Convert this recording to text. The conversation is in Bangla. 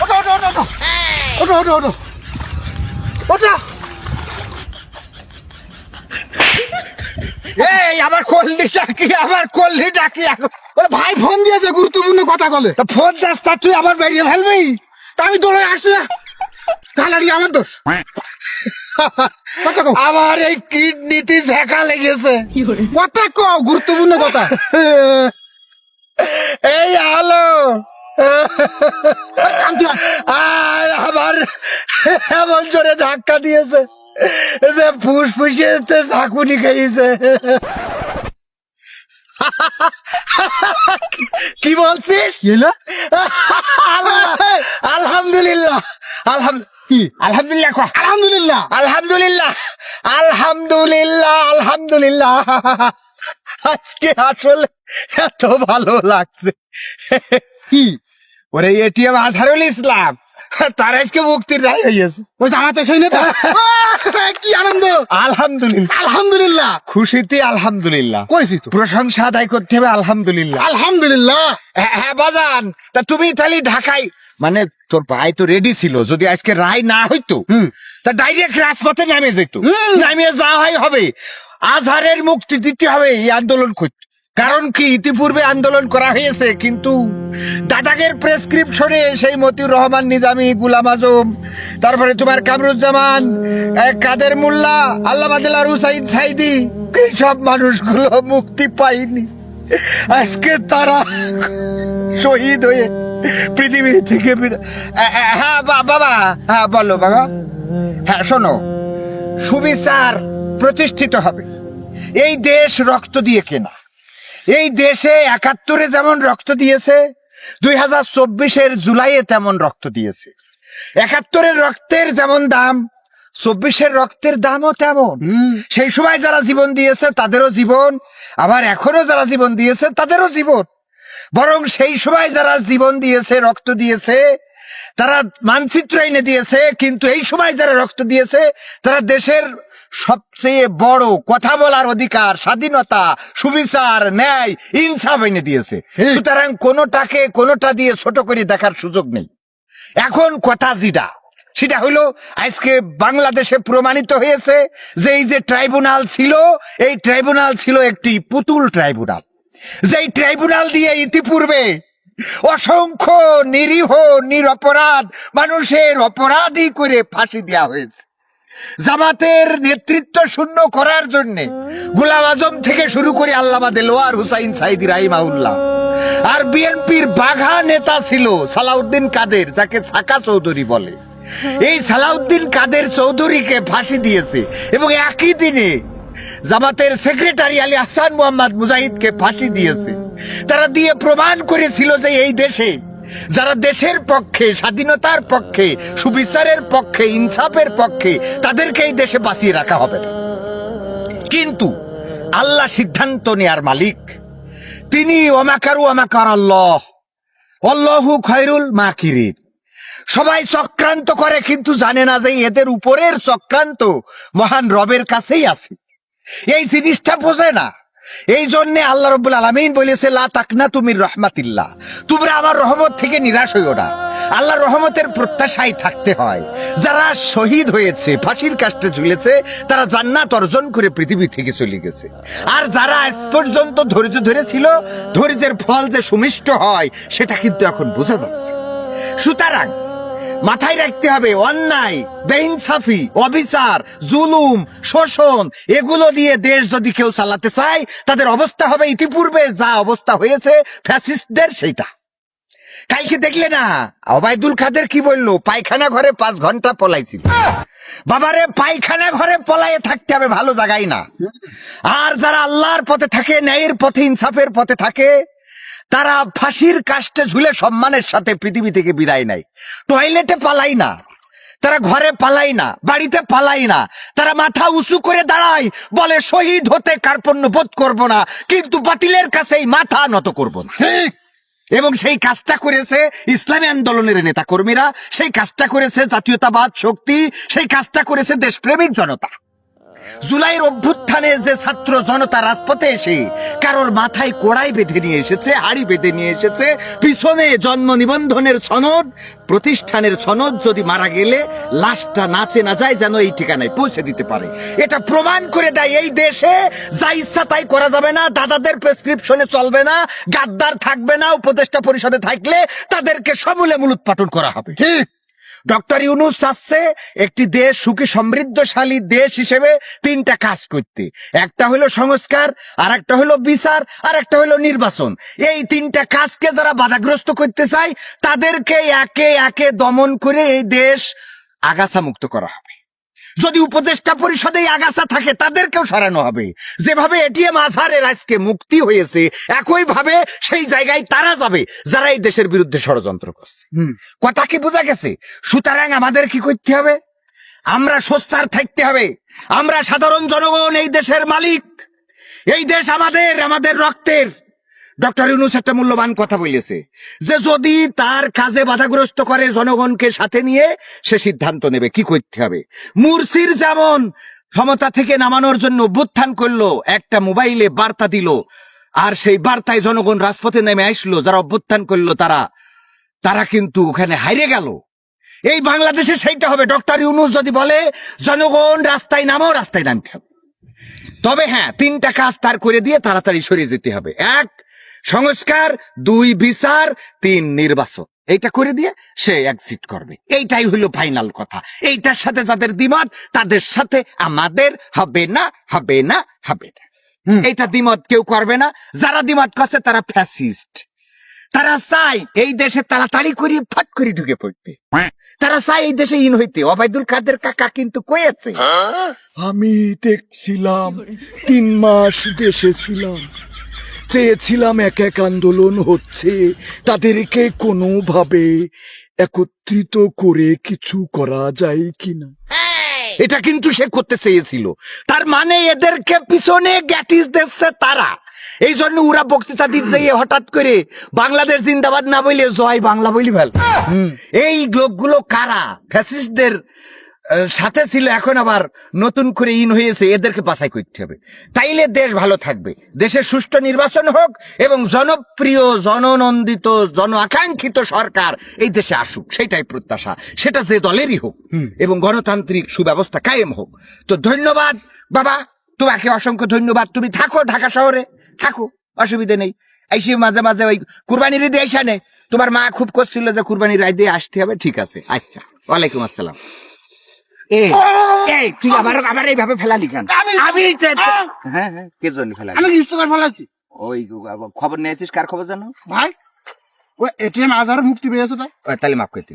ওঠো ওঠো ওঠো ওঠো ওঠো ওঠো ওঠো ওঠো। এই আমার কল্লি ডাকি ওরে ভাই ফোন দিয়েছে গুরুত্বপূর্ণ কথা বলে। তা ফোন যাস তা তুই আবার বেরিয়ে ফেলবি, তা আমি দৌড়ে আসছি না, কালারি আমার দোষ। কথা কও। আমার এই কিডনিতে ঝাঁকা লেগেছে। কথা কও, গুরুত্বপূর্ণ কথা। এই হ্যালো, আমার এমন জোরে ধাক্কা দিয়েছে যে ফুসফুসে ঝাঁকুনি খেয়েছে। কি বলছিস? আলহামদুলিল্লাহ আলহামদুলিল্লাহ আলহামদুলিল্লাহ আলহামদুলিল্লাহ আলহামদুলিল্লাহ আলহামদুলিল্লাহ। আজকে আসলে এত ভালো লাগছে। কি ওরে এটিএম আজহারুল ইসলাম তার আজকে মুক্তির রায় হয়েছে। ওই জামাতে সেই নেতা। কি আনন্দ। আলহামদুলিল্লাহ আলহামদুলিল্লাহ, খুশিতে আলহামদুলিল্লাহ কইছি তো, প্রশংসা আদায় করতে হবে আলহামদুলিল্লাহ আলহামদুলিল্লাহ। হ্যাঁ বাজান, তা তুমি তাহলে ঢাকায়, মানে তোর ভাই তো রেডি ছিল, যদি আজকে রায় না হইতো তা ডাইরেক্ট রাজপথে নামে যেত, নামিয়ে যাওয়া হবে। আজহারের মুক্তি দিতে হবে এই আন্দোলন করতে। কারণ কি, ইতিপূর্বে আন্দোলন করা হয়েছে, কিন্তু দাদাগের প্রেসক্রিপশনে সেই মতিউর রহমান নিজামী, গুলাম আজম, তারপরে তোমার কামরুজ্জামান, কাদের মোল্লা, আল্লামা দিলরু হুসাইন সাইদি, সব মানুষগুলো মুক্তি পায়নি। আজকে তারা শহীদ হয়ে পৃথিবী থেকে হ্যাঁ বাবা, হ্যাঁ বলো বাবা। হ্যাঁ শোনো, সুবিচার প্রতিষ্ঠিত হবে। এই দেশ রক্ত দিয়ে কেনা। এই দেশে ৭১ যেমন রক্ত দিয়েছে, ২০২৪ জুলাইয়ে তেমন রক্ত দিয়েছে। ৭১ রক্তের যেমন দাম, ২৪ রক্তের দামও তেমন। সেই সময় যারা জীবন দিয়েছে তাদেরও জীবন, আবার এখনো যারা জীবন দিয়েছে তাদেরও জীবন। বরং সেই সময় যারা জীবন দিয়েছে, রক্ত দিয়েছে, তারা মানচিত্র এনে দিয়েছে, কিন্তু এই সময় যারা রক্ত দিয়েছে তারা দেশের সবচেয়ে বড় কথা বলার অধিকার, স্বাধীনতা, সুবিচার, ন্যায়, ইনসাফ এনে দিয়েছে। সুতরাং কোনোটা দিয়ে ছোট করে দেখার সুযোগ নেই। এখন কথা সেটা হলো, আজকে বাংলাদেশে প্রমাণিত হয়েছে যে এই যে ট্রাইব্যুনাল ছিল, এই ট্রাইব্যুনাল ছিল একটি পুতুল ট্রাইব্যুনাল। যেই ট্রাইব্যুনাল দিয়ে ইতিপূর্বে অসংখ্য নিরীহ নিরপরাধ মানুষের অপরাধী করে ফাঁসি দেওয়া হয়েছে। জামাতের নেতৃত্ব শূন্য করার জন্য গোলাম আজম থেকে শুরু করে আল্লামা দেলোয়ার হুসাইন সাইদি রাহিমাহুল্লাহ, আর বিএনপির বাঘা নেতা ছিল সালাউদ্দিন কাদের, যাকে সাকা চৌধুরী বলে। এই সালাউদ্দিন কাদের চৌধুরীকে ফাঁসি দিয়েছে, এবং একই দিনে জামাতের সেক্রেটারি আলী আহসান মোহাম্মদ মুজাহিদকে ফাঁসি দিয়েছে। তারা দিয়ে প্রমাণ করেছিল যে এই দেশে যারা দেশের পক্ষে, স্বাধীনতার পক্ষে, সুবিচারের পক্ষে, ইনসাফের পক্ষে, তাদেরকে এই দেশে বাঁচিয়ে রাখা হবে। কিন্তু আল্লাহ সিদ্ধান্ত নেয়ার মালিক, তিনি ওমাকারু ওমাকার আল্লাহ, আল্লাহু খায়রুল মাকিরিন। সবাই চক্রান্ত করে, কিন্তু জানে না যে এদের উপরের চক্রান্ত মহান রবের কাছেই আছে। এই জিনিসটা বোঝে না। এই জন্য আল্লাহ রাব্বুল আলামিন বলেছে, লা তাকনাতু মির রাহমাতিল্লাহ, তোমরা আমার রহমত থেকে নিরাশ হইও না। আল্লাহর রহমতের প্রত্যাশায় থাকতে হয়। যারা শহীদ হয়েছে, ফাঁসির কাস্টে ঝুলেছে, তারা জান্নাত অর্জন করে পৃথিবী থেকে চলে গেছে। আর যারা আজ পর্যন্ত ধৈর্য ধরেছিল, ধৈর্যের ফল যে সুমিষ্ট হয় সেটা কিন্তু এখন বোঝা যাচ্ছে। সুতরাং মাথায় রাখতে হবে, অন্যায়, বেইনসাফি, অবিচার, জুলুম, শোষণ, এগুলো দিয়ে দেশ যদি কেউ চালাতে চায়, তাদের অবস্থা হবে ইতিপূর্বে যা অবস্থা হয়েছে ফ্যাসিস্টদের, সেইটা। কালকে দেখলে না ওবায়দুল কাদের কি বললো, পায়খানা ঘরে 5 ঘন্টা পলাইছিল। বাবারে, পায়খানা ঘরে পলাইয়ে থাকতে হবে, ভালো জায়গায় না। আর যারা আল্লাহর পথে থাকে, ন্যায়ের পথে, ইনসাফের পথে থাকে, তারা ফাঁসির কাস্টে ঝুলে সম্মানের সাথে পৃথিবী থেকে বিদায় নেয়। টয়লেটে পালাই না, তারা ঘরে পালাই না, বাড়িতে পালাই না, তারা মাথা উঁচু করে দাঁড়ায়, বলে শহীদ হতে কার্পণ্য বোধ করবো না, কিন্তু বাতিলের কাছেই মাথা নত করবো না। এবং সেই কাজটা করেছে ইসলামী আন্দোলনের নেতা কর্মীরা, সেই কাজটা করেছে জাতীয়তাবাদ শক্তি, সেই কাজটা করেছে দেশপ্রেমিক জনতা। জুলাইয়ের অভ্যুত্থানে যে ছাত্র জনতা রাজপথে এসে কারোর মাথায় কোড়াই বেঁধে নিয়ে এসেছে, হাড়ি বেঁধে নিয়ে এসেছে, পিছনে জন্ম নিবন্ধনের সনদ, প্রতিষ্ঠানের সনদ, যদি মারা গেলে লাশটা নাচে না যায় যেন এই ঠিকানায় পৌঁছে দিতে পারে। এটা প্রমাণ করে দেয় এই দেশে যা ইচ্ছা তাই করা যাবে না, দাদাদের প্রেসক্রিপশনে চলবে না, গাদ্দার থাকবে না, উপদেষ্টা পরিষদে থাকলে তাদেরকে সমূলে মূলোৎপাটন করা হবে। ঠিক ডক্টর ইউনূস চাচ্ছে একটি দেশ সুখী সমৃদ্ধশালী দেশ হিসেবে তিনটা কাজ করতে। একটা হলো সংস্কার, আর একটা হলো বিচার, আর একটা হলো নির্বাচন। এই তিনটা কাজকে যারা বাধাগ্রস্ত করতে চায় তাদেরকে একে একে দমন করে এই দেশ আগাছা মুক্ত করা হবে। যদি উপদেষ্টা পরিষদে আগাছা থাকে তাদেরকেও সরানো হবে। যেভাবে এটিএম আজহারের আজকে মুক্তি হয়েছে, একই ভাবে সেই জায়গায় তারা যাবে যারা এই দেশের বিরুদ্ধে ষড়যন্ত্র করছে। কথা কি বোঝা গেছে? সুতরাং আমাদের কি করতে হবে? আমরা সোচ্চার থাকতে হবে। আমরা সাধারণ জনগণ এই দেশের মালিক। এই দেশ আমাদের, আমাদের রক্তের। ডক্টর ইউনূস একটা মূল্যবান কথা বলেছে যে যদি তার কাজে বাধাগ্রস্ত করে জনগণকে সাথে নিয়ে সে সিদ্ধান্ত নেবে কি করতে হবে। মুরসির যেমন ক্ষমতা থেকে নামানোর জন্য অভ্যুত্থান করলো, একটা মোবাইলে বার্তা দিল, আর সেই বার্তায় জনগণ রাজপথে নেমে আসলো, যারা অভ্যুত্থান করলো তারা কিন্তু ওখানে হারিয়ে গেল। এই বাংলাদেশে সেইটা হবে। ডক্টর ইউনূস যদি বলে জনগণ রাস্তায় নামো, রাস্তায় নামতে হবে। তবে হ্যাঁ, তিনটা কাজ তার করে দিয়ে তাড়াতাড়ি সরিয়ে যেতে হবে। এক, সংস্কার; দুই, বিচার; তিন, নির্বাচন। এইটা করে দিয়ে সে এক্সিট করবে। এইটাই হলো ফাইনাল কথা। এইটার সাথে যাদের দ্বিমত তাদের সাথে আমাদের হবে না, হবে না, হবে না। এইটা দ্বিমত কেউ করবে না। যারা দ্বিমত করছে তারা ফ্যাসিস্ট। তারা চায় এই দেশে তাড়াতাড়ি করে ফট করে ঢুকে পড়তে। তারা চায় এই দেশে ইন হইতে। ওবায়দুল কাদের কাকা কিন্তু কয়েছে, আমি দেখছিলাম 3 মাস দেশে ছিলাম, চেয়েছিলাম এক এক আন্দোলন হচ্ছে, তাদেরকে কোনোভাবে একত্রিত করে কিছু করা যায় কিনা। এটা কিন্তু সে করতে চেয়েছিল। তার মানে এদেরকে পিছনে গ্যাটিস দিচ্ছে তারা। এই জন্য ওরা বক্তৃতা দিচ্ছে হঠাৎ করে বাংলাদেশ জিন্দাবাদ না বলে জয় বাংলা বলি ফেল। এই লোকগুলো কারা? ফ্যাসিস্টদের সাথে ছিল, এখন আবার নতুন করে ইন হয়েছে। এদেরকে বাছাই করতে হবে, তাইলে দেশ ভালো থাকবে। দেশের সুষ্ঠু নির্বাচন হোক এবং জনপ্রিয়, জননন্দিত, জন আকাঙ্ক্ষিত সরকার এই দেশে আসুক, সেটাই প্রত্যাশা। সেটা যে দলেরই হোক, এবং গণতান্ত্রিক সুব্যবস্থা কায়েম হোক। তো ধন্যবাদ বাবা, তোমাকে অসংখ্য ধন্যবাদ। তুমি থাকো ঢাকা শহরে, থাকো, অসুবিধা নেই। এসে মাঝে মাঝে ওই কুরবানির ঈদে আইসা নে। তোমার মা খুব করছিল যে কুরবানির ঈদে আসতে হবে। ঠিক আছে, আচ্ছা, ওয়ালাইকুম আসসালাম। তুই আবার এইভাবে ফেলালি কেন? হ্যাঁ, কে জন্য ফেলালি? আমি ইস্তফার ফেলাচ্ছি। ওই খবর নিয়েছিস? কার খবর জানো ভাই? ওই এটিএম আজহার মুক্তি পেয়েছে, তাহলে মাফ করতে